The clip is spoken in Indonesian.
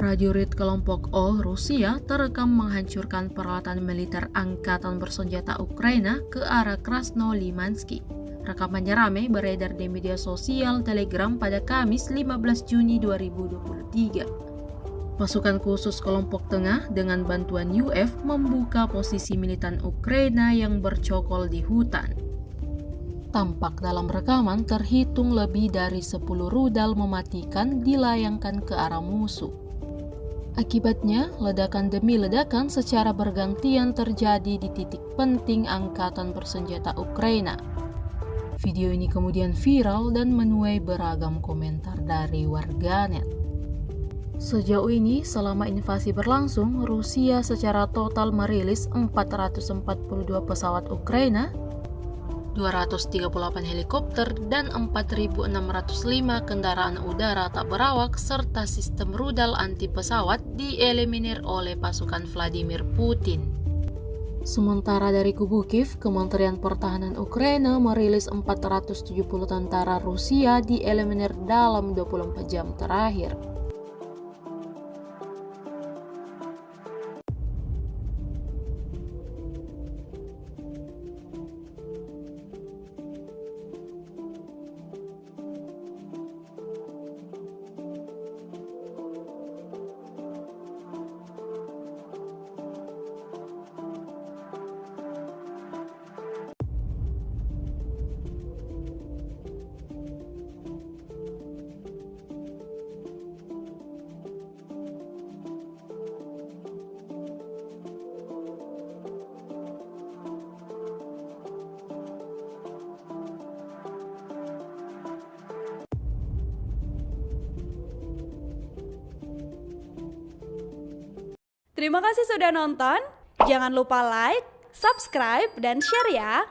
Prajurit kelompok O Rusia terekam menghancurkan peralatan militer angkatan bersenjata Ukraina ke arah Krasnolimansky. Rekamannya ramai beredar di media sosial Telegram pada Kamis 15 Juni 2023. Pasukan khusus kelompok tengah dengan bantuan UF membuka posisi militan Ukraina yang bercokol di hutan. Tampak dalam rekaman terhitung lebih dari 10 rudal mematikan dilayangkan ke arah musuh. Akibatnya, ledakan demi ledakan secara bergantian terjadi di titik penting angkatan bersenjata Ukraina. Video ini kemudian viral dan menuai beragam komentar dari warganet. Sejauh ini, selama invasi berlangsung, Rusia secara total merilis 442 pesawat Ukraina, 238 helikopter, dan 4.605 kendaraan udara tak berawak serta sistem rudal anti pesawat dieliminir oleh pasukan Vladimir Putin. Sementara dari kubu Kiev, Kementerian Pertahanan Ukraina merilis 470 tentara Rusia dieliminir dalam 24 jam terakhir. Terima kasih sudah nonton. Jangan lupa like, subscribe, dan share ya.